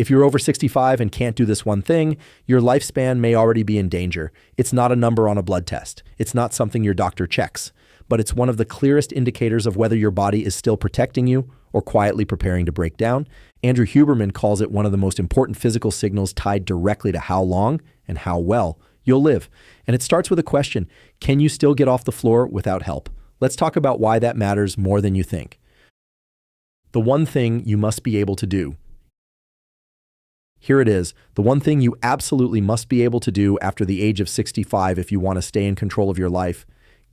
If you're over 65 and can't do this one thing, your lifespan may already be in danger. It's not a number on a blood test. It's not something your doctor checks, but it's one of the clearest indicators of whether your body is still protecting you or quietly preparing to break down. Andrew Huberman calls it one of the most important physical signals tied directly to how long and how well you'll live. And it starts with a question: can you still get off the floor without help? Let's talk about why that matters more than you think. The one thing you must be able to do. Here it is, the one thing you absolutely must be able to do after the age of 65 if you want to stay in control of your life: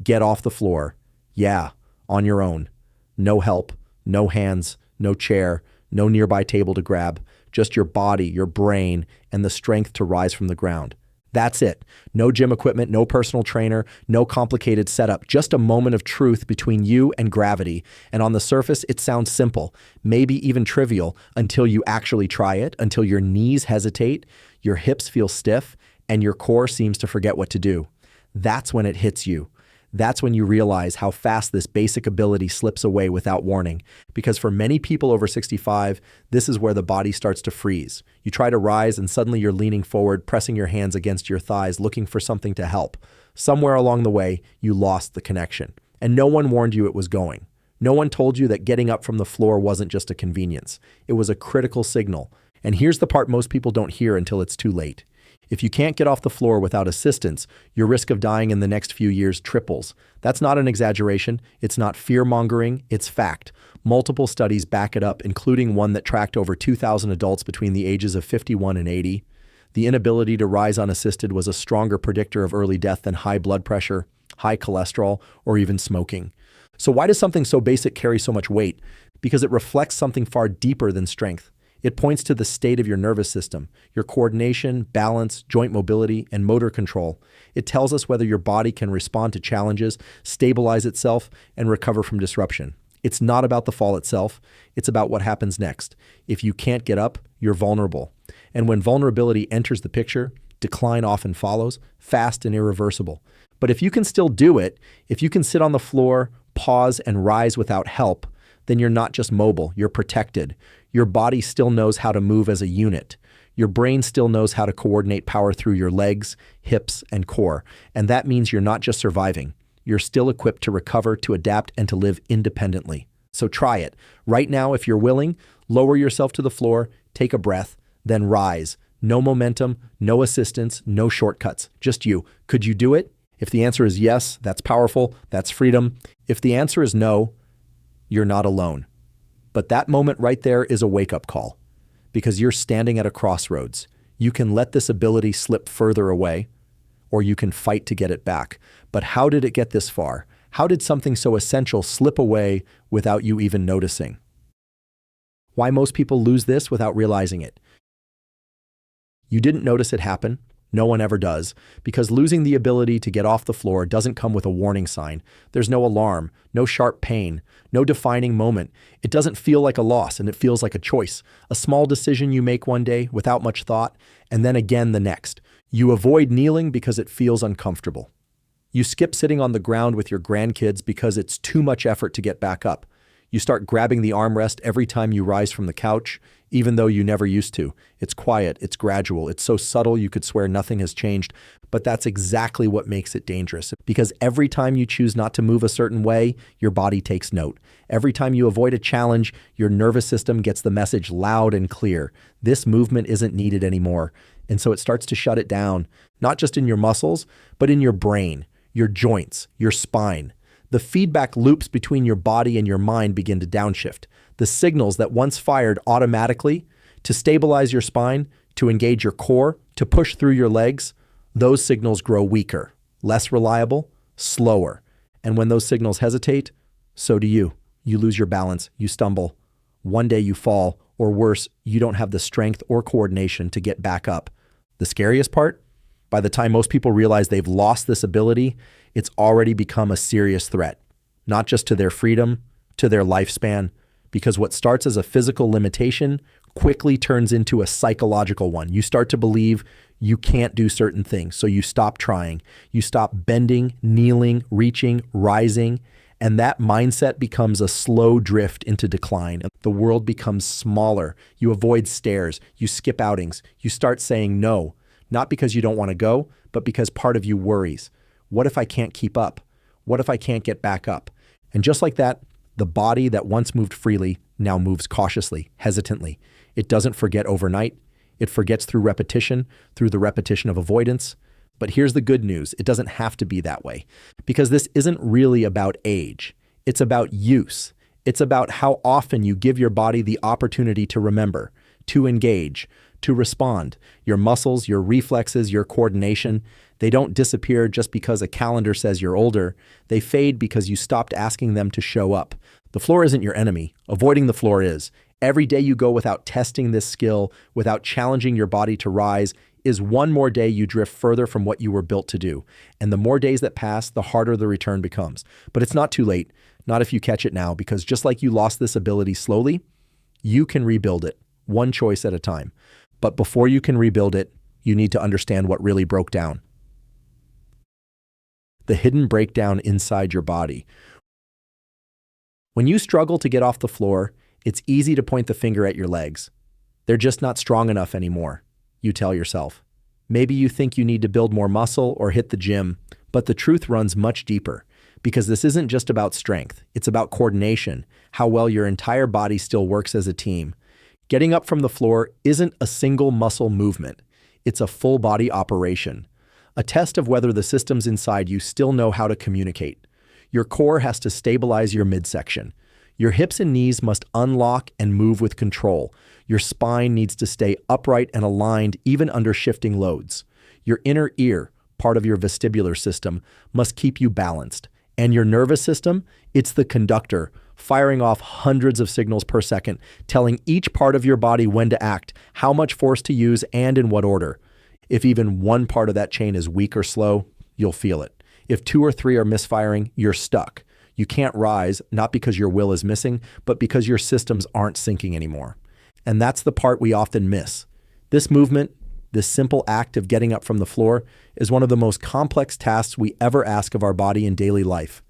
get off the floor. Yeah, on your own. No help, no hands, no chair, no nearby table to grab, just your body, your brain, and the strength to rise from the ground. That's it. No gym equipment, no personal trainer, no complicated setup, just a moment of truth between you and gravity. And on the surface, it sounds simple, maybe even trivial, until you actually try it, until your knees hesitate, your hips feel stiff, and your core seems to forget what to do. That's when it hits you. That's when you realize how fast this basic ability slips away without warning. Because for many people over 65, this is where the body starts to freeze. You try to rise and suddenly you're leaning forward, pressing your hands against your thighs, looking for something to help. Somewhere along the way, you lost the connection. And no one warned you it was going. No one told you that getting up from the floor wasn't just a convenience. It was a critical signal. And here's the part most people don't hear until it's too late. If you can't get off the floor without assistance, your risk of dying in the next few years triples. That's not an exaggeration. It's not fear-mongering. It's fact. Multiple studies back it up, including one that tracked over 2,000 adults between the ages of 51 and 80. The inability to rise unassisted was a stronger predictor of early death than high blood pressure, high cholesterol, or even smoking. So why does something so basic carry so much weight? Because it reflects something far deeper than strength. It points to the state of your nervous system, your coordination, balance, joint mobility, and motor control. It tells us whether your body can respond to challenges, stabilize itself, and recover from disruption. It's not about the fall itself. It's about what happens next. If you can't get up, you're vulnerable. And when vulnerability enters the picture, decline often follows, fast and irreversible. But if you can still do it, if you can sit on the floor, pause, and rise without help, then you're not just mobile, you're protected. Your body still knows how to move as a unit. Your brain still knows how to coordinate power through your legs, hips, and core. And that means you're not just surviving. You're still equipped to recover, to adapt, and to live independently. So try it. Right now, if you're willing, lower yourself to the floor, take a breath, then rise. No momentum, no assistance, no shortcuts, just you. Could you do it? If the answer is yes, that's powerful, that's freedom. If the answer is no, you're not alone. But that moment right there is a wake-up call, because you're standing at a crossroads. You can let this ability slip further away, or you can fight to get it back. But how did it get this far? How did something so essential slip away without you even noticing? Why most people lose this without realizing it? You didn't notice it happen. No one ever does, because losing the ability to get off the floor doesn't come with a warning sign. There's no alarm, no sharp pain, no defining moment. It doesn't feel like a loss, and it feels like a choice. A small decision you make one day without much thought, and then again the next. You avoid kneeling because it feels uncomfortable. You skip sitting on the ground with your grandkids because it's too much effort to get back up. You start grabbing the armrest every time you rise from the couch, even though you never used to. It's quiet, it's gradual, it's so subtle you could swear nothing has changed, but that's exactly what makes it dangerous. Because every time you choose not to move a certain way, your body takes note. Every time you avoid a challenge, your nervous system gets the message loud and clear. This movement isn't needed anymore. And so it starts to shut it down, not just in your muscles, but in your brain, your joints, your spine. The feedback loops between your body and your mind begin to downshift. The signals that once fired automatically to stabilize your spine, to engage your core, to push through your legs, those signals grow weaker, less reliable, slower. And when those signals hesitate, so do you. You lose your balance, you stumble. One day you fall, or worse, you don't have the strength or coordination to get back up. The scariest part? By the time most people realize they've lost this ability, it's already become a serious threat, not just to their freedom, to their lifespan, because what starts as a physical limitation quickly turns into a psychological one. You start to believe you can't do certain things, so you stop trying. You stop bending, kneeling, reaching, rising, And that mindset becomes a slow drift into decline. The world becomes smaller. You avoid stairs. You skip outings. You start saying no, not because you don't want to go, but because part of you worries. What if I can't keep up? What if I can't get back up? And just like that, the body that once moved freely now moves cautiously, hesitantly. It doesn't forget overnight. It forgets through repetition, through the repetition of avoidance. But here's the good news. It doesn't have to be that way, because this isn't really about age. It's about use. It's about how often you give your body the opportunity to remember, to engage, to respond. Your muscles, your reflexes, your coordination, they don't disappear just because a calendar says you're older. They fade because you stopped asking them to show up. The floor isn't your enemy. Avoiding the floor is. Every day you go without testing this skill, without challenging your body to rise, is one more day you drift further from what you were built to do. And the more days that pass, the harder the return becomes. But it's not too late, not if you catch it now, because just like you lost this ability slowly, you can rebuild it, one choice at a time. But before you can rebuild it, you need to understand what really broke down. The hidden breakdown inside your body. When you struggle to get off the floor, it's easy to point the finger at your legs. They're just not strong enough anymore, you tell yourself. Maybe you think you need to build more muscle or hit the gym, but the truth runs much deeper, because this isn't just about strength. It's about coordination, how well your entire body still works as a team. Getting up from the floor isn't a single muscle movement. It's a full body operation, a test of whether the systems inside you still know how to communicate. Your core has to stabilize your midsection. Your hips and knees must unlock and move with control. Your spine needs to stay upright and aligned even under shifting loads. Your inner ear, part of your vestibular system, must keep you balanced. And your nervous system, it's the conductor, firing off hundreds of signals per second, telling each part of your body when to act, how much force to use, and in what order. If even one part of that chain is weak or slow, you'll feel it. If 2 or 3 are misfiring, you're stuck. You can't rise, not because your will is missing, but because your systems aren't syncing anymore. And that's the part we often miss. This movement, this simple act of getting up from the floor, is one of the most complex tasks we ever ask of our body in daily life.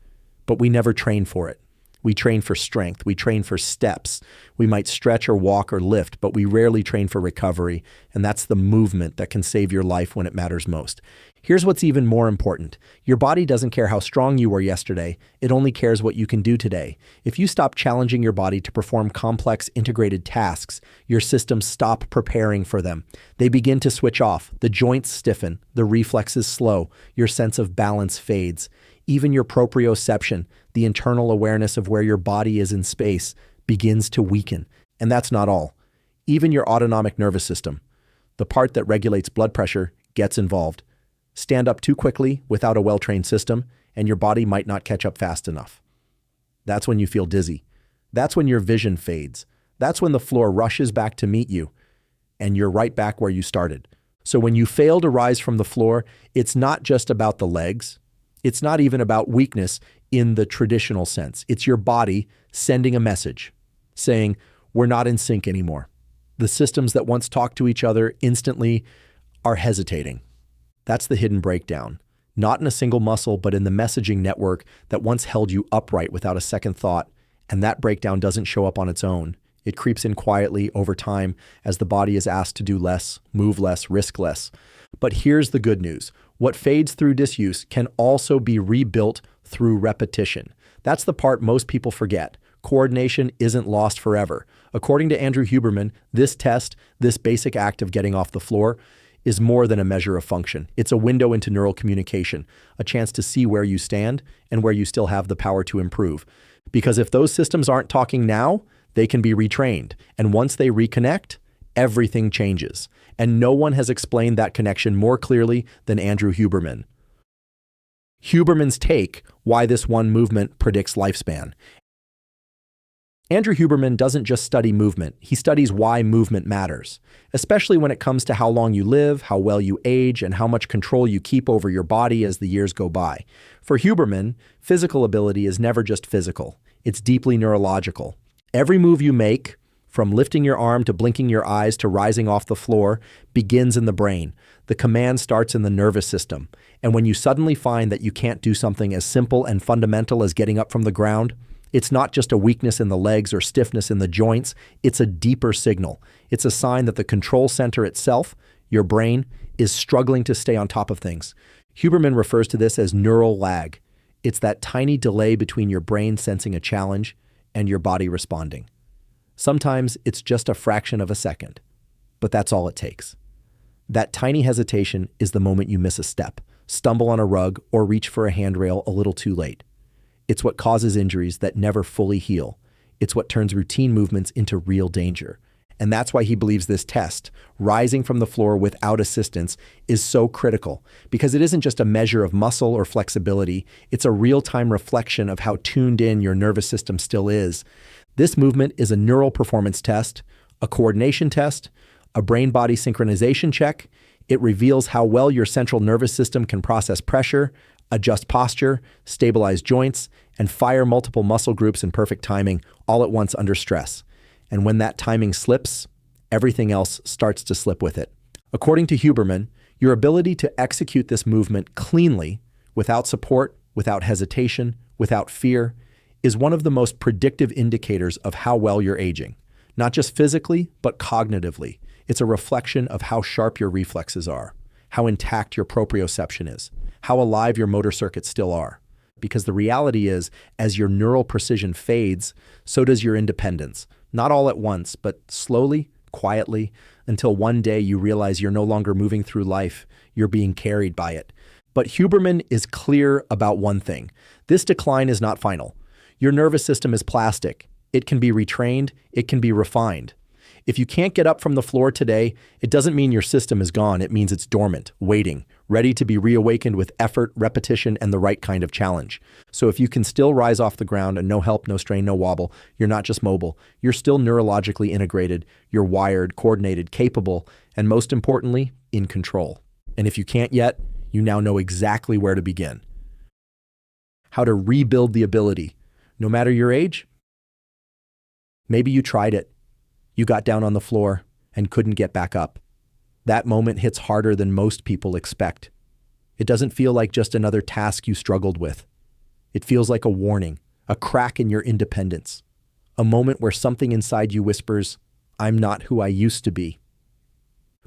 But we never train for it. We train for strength. We train for steps. We might stretch or walk or lift, but we rarely train for recovery. And that's the movement that can save your life when it matters most. Here's what's even more important. Your body doesn't care how strong you were yesterday. It only cares what you can do today. If you stop challenging your body to perform complex integrated tasks, your systems stop preparing for them. They begin to switch off. The joints stiffen. The reflexes slow. Your sense of balance fades. Even your proprioception, the internal awareness of where your body is in space, begins to weaken. And that's not all. Even your autonomic nervous system, the part that regulates blood pressure, gets involved. Stand up too quickly without a well-trained system, and your body might not catch up fast enough. That's when you feel dizzy. That's when your vision fades. That's when the floor rushes back to meet you, and you're right back where you started. So when you fail to rise from the floor, it's not just about the legs. It's not even about weakness in the traditional sense. It's your body sending a message saying, we're not in sync anymore. The systems that once talked to each other instantly are hesitating. That's the hidden breakdown, not in a single muscle, but in the messaging network that once held you upright without a second thought. And that breakdown doesn't show up on its own. It creeps in quietly over time as the body is asked to do less, move less, risk less. But here's the good news. What fades through disuse can also be rebuilt through repetition. That's the part most people forget. Coordination isn't lost forever. According to Andrew Huberman, this test, this basic act of getting off the floor, is more than a measure of function. It's a window into neural communication, a chance to see where you stand and where you still have the power to improve. Because if those systems aren't talking now, they can be retrained. And once they reconnect, everything changes. And no one has explained that connection more clearly than Andrew Huberman. Huberman's take, why this one movement predicts lifespan. Andrew Huberman doesn't just study movement, he studies why movement matters, especially when it comes to how long you live, how well you age, and how much control you keep over your body as the years go by. For Huberman, physical ability is never just physical, it's deeply neurological. Every move you make, from lifting your arm to blinking your eyes to rising off the floor, begins in the brain. The command starts in the nervous system. And when you suddenly find that you can't do something as simple and fundamental as getting up from the ground, it's not just a weakness in the legs or stiffness in the joints, it's a deeper signal. It's a sign that the control center itself, your brain, is struggling to stay on top of things. Huberman refers to this as neural lag. It's that tiny delay between your brain sensing a challenge and your body responding. Sometimes it's just a fraction of a second, but that's all it takes. That tiny hesitation is the moment you miss a step, stumble on a rug, or reach for a handrail a little too late. It's what causes injuries that never fully heal. It's what turns routine movements into real danger. And that's why he believes this test, rising from the floor without assistance, is so critical, because it isn't just a measure of muscle or flexibility, it's a real-time reflection of how tuned in your nervous system still is. This movement is a neural performance test, a coordination test, a brain-body synchronization check. It reveals how well your central nervous system can process pressure, adjust posture, stabilize joints, and fire multiple muscle groups in perfect timing, all at once under stress. And when that timing slips, everything else starts to slip with it. According to Huberman, your ability to execute this movement cleanly, without support, without hesitation, without fear, is one of the most predictive indicators of how well you're aging. Not just physically, but cognitively. It's a reflection of how sharp your reflexes are, how intact your proprioception is, how alive your motor circuits still are. Because the reality is, as your neural precision fades, so does your independence. Not all at once, but slowly, quietly, until one day you realize you're no longer moving through life, you're being carried by it. But Huberman is clear about one thing. This decline is not final. Your nervous system is plastic. It can be retrained, it can be refined. If you can't get up from the floor today, it doesn't mean your system is gone. It means it's dormant, waiting, ready to be reawakened with effort, repetition, and the right kind of challenge. So if you can still rise off the ground and no help, no strain, no wobble, you're not just mobile. You're still neurologically integrated. You're wired, coordinated, capable, and most importantly, in control. And if you can't yet, you now know exactly where to begin. How to rebuild the ability, no matter your age. Maybe you tried it. You got down on the floor and couldn't get back up. That moment hits harder than most people expect. It doesn't feel like just another task you struggled with. It feels like a warning, a crack in your independence, a moment where something inside you whispers, "I'm not who I used to be."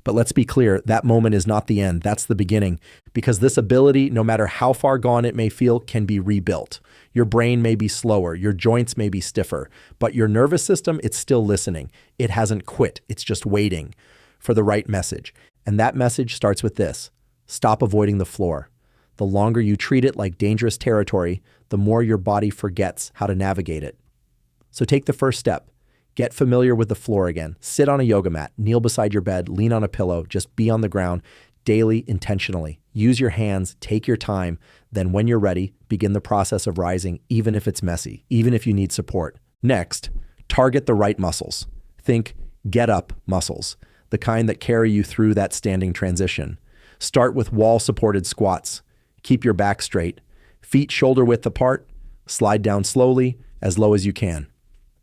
But let's be clear, that moment is not the end, that's the beginning. Because this ability, no matter how far gone it may feel, can be rebuilt. Your brain may be slower, your joints may be stiffer, but your nervous system, it's still listening. It hasn't quit, it's just waiting for the right message. And that message starts with this: stop avoiding the floor. The longer you treat it like dangerous territory, the more your body forgets how to navigate it. So take the first step. Get familiar with the floor again. Sit on a yoga mat, kneel beside your bed, lean on a pillow, just be on the ground daily, intentionally. Use your hands, take your time. Then when you're ready, begin the process of rising, even if it's messy, even if you need support. Next, target the right muscles. Think get up muscles, the kind that carry you through that standing transition. Start with wall-supported squats. Keep your back straight. Feet shoulder width apart. Slide down slowly, as low as you can.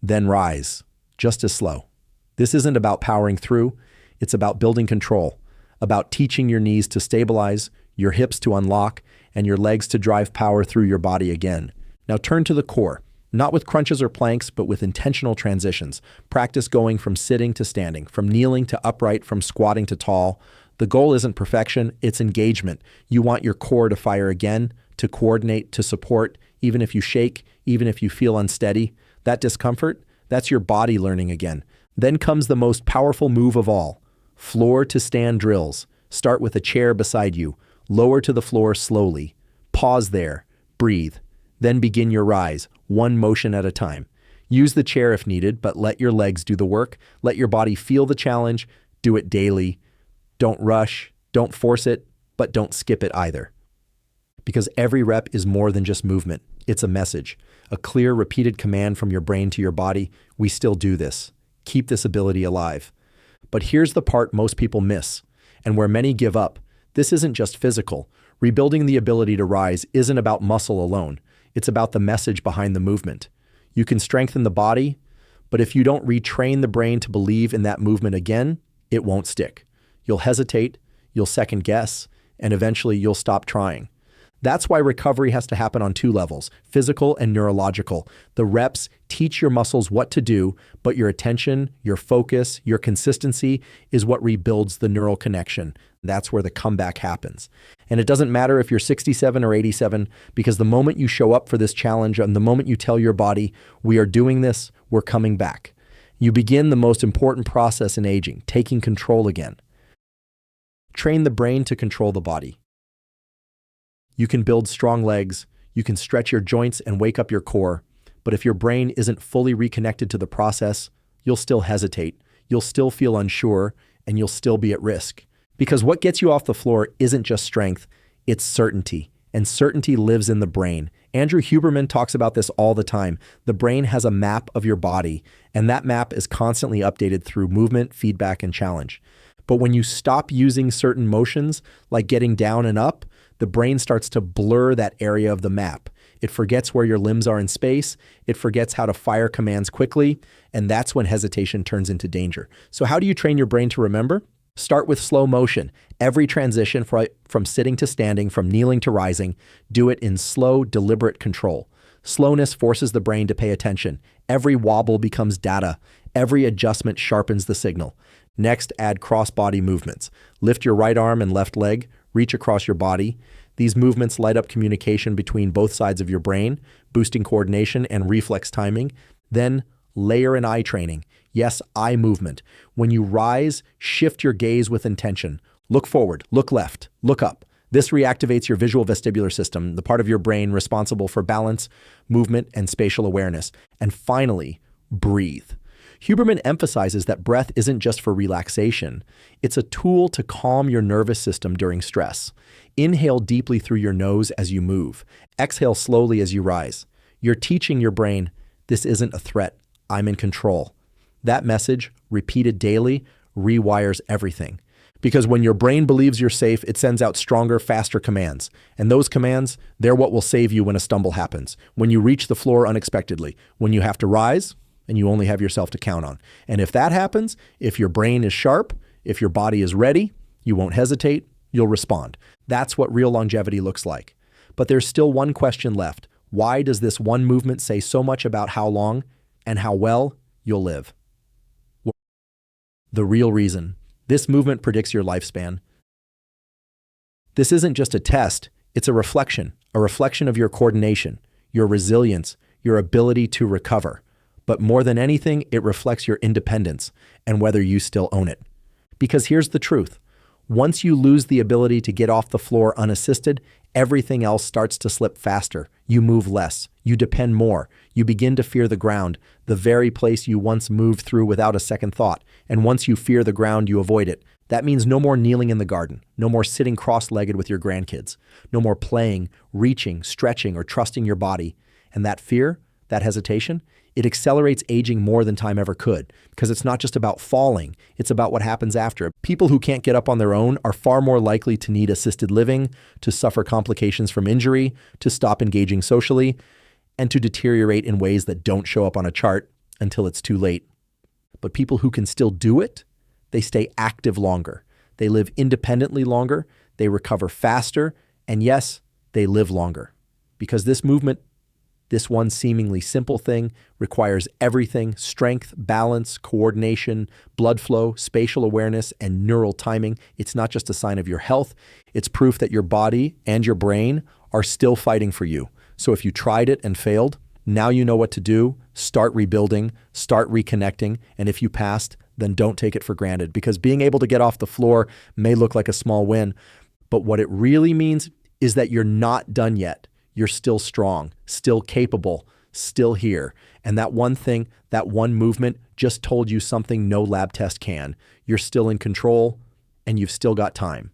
Then rise. Just as slow. This isn't about powering through, it's about building control, about teaching your knees to stabilize, your hips to unlock, and your legs to drive power through your body again. Now turn to the core, not with crunches or planks, but with intentional transitions. Practice going from sitting to standing, from kneeling to upright, from squatting to tall. The goal isn't perfection, it's engagement. You want your core to fire again, to coordinate, to support, even if you shake, even if you feel unsteady. That discomfort, that's your body learning again. Then comes the most powerful move of all, floor to stand drills. Start with a chair beside you. Lower to the floor slowly. Pause there. Breathe. Then begin your rise, one motion at a time. Use the chair if needed, but let your legs do the work. Let your body feel the challenge. Do it daily. Don't rush. Don't force it, but don't skip it either. Because every rep is more than just movement. It's a message, a clear, repeated command from your brain to your body. We still do this. Keep this ability alive. But here's the part most people miss, and where many give up. This isn't just physical. Rebuilding the ability to rise isn't about muscle alone. It's about the message behind the movement. You can strengthen the body, But if you don't retrain the brain to believe in that movement again, it won't stick. You'll hesitate, you'll second guess, and eventually you'll stop trying. That's why recovery has to happen on two levels, physical and neurological. The reps teach your muscles what to do, but your attention, your focus, your consistency is what rebuilds the neural connection. That's where the comeback happens. And it doesn't matter if you're 67 or 87, because the moment you show up for this challenge and the moment you tell your body, we are doing this, we're coming back. You begin the most important process in aging, taking control again. Train the brain to control the body. You can build strong legs, you can stretch your joints and wake up your core, but if your brain isn't fully reconnected to the process, you'll still hesitate, you'll still feel unsure, and you'll still be at risk. Because what gets you off the floor isn't just strength, it's certainty, and certainty lives in the brain. Andrew Huberman talks about this all the time. The brain has a map of your body, and that map is constantly updated through movement, feedback, and challenge. But when you stop using certain motions, like getting down and up, the brain starts to blur that area of the map. It forgets where your limbs are in space, it forgets how to fire commands quickly, and that's when hesitation turns into danger. So how do you train your brain to remember? Start with slow motion. Every transition from sitting to standing, from kneeling to rising, do it in slow, deliberate control. Slowness forces the brain to pay attention. Every wobble becomes data. Every adjustment sharpens the signal. Next, add cross-body movements. Lift your right arm and left leg, reach across your body. These movements light up communication between both sides of your brain, boosting coordination and reflex timing. Then, layer in eye training. Yes, eye movement. When you rise, shift your gaze with intention. Look forward, look left, look up. This reactivates your visual vestibular system, the part of your brain responsible for balance, movement, and spatial awareness. And finally, breathe. Huberman emphasizes that breath isn't just for relaxation. It's a tool to calm your nervous system during stress. Inhale deeply through your nose as you move. Exhale slowly as you rise. You're teaching your brain, this isn't a threat, I'm in control. That message, repeated daily, rewires everything. Because when your brain believes you're safe, it sends out stronger, faster commands. And those commands, they're what will save you when a stumble happens, when you reach the floor unexpectedly, when you have to rise, and you only have yourself to count on. And if that happens, if your brain is sharp, if your body is ready, you won't hesitate, you'll respond. That's what real longevity looks like. But there's still one question left. Why does this one movement say so much about how long and how well you'll live? The real reason. This movement predicts your lifespan. This isn't just a test, it's a reflection of your coordination, your resilience, your ability to recover. But more than anything, it reflects your independence and whether you still own it. Because here's the truth. Once you lose the ability to get off the floor unassisted, everything else starts to slip faster. You move less. You depend more. You begin to fear the ground, the very place you once moved through without a second thought. And once you fear the ground, you avoid it. That means no more kneeling in the garden, no more sitting cross-legged with your grandkids, no more playing, reaching, stretching, or trusting your body. And that fear, that hesitation, it accelerates aging more than time ever could, because it's not just about falling, it's about what happens after. People who can't get up on their own are far more likely to need assisted living, to suffer complications from injury, to stop engaging socially, and to deteriorate in ways that don't show up on a chart until it's too late. But people who can still do it, they stay active longer. They live independently longer, they recover faster, and yes, they live longer. Because this movement, this one seemingly simple thing, requires everything: strength, balance, coordination, blood flow, spatial awareness, and neural timing. It's not just a sign of your health, it's proof that your body and your brain are still fighting for you. So if you tried it and failed, now you know what to do. Start rebuilding, start reconnecting, and if you passed, then don't take it for granted, because being able to get off the floor may look like a small win, but what it really means is that you're not done yet. You're still strong, still capable, still here. And that one thing, that one movement just told you something no lab test can. You're still in control, and you've still got time.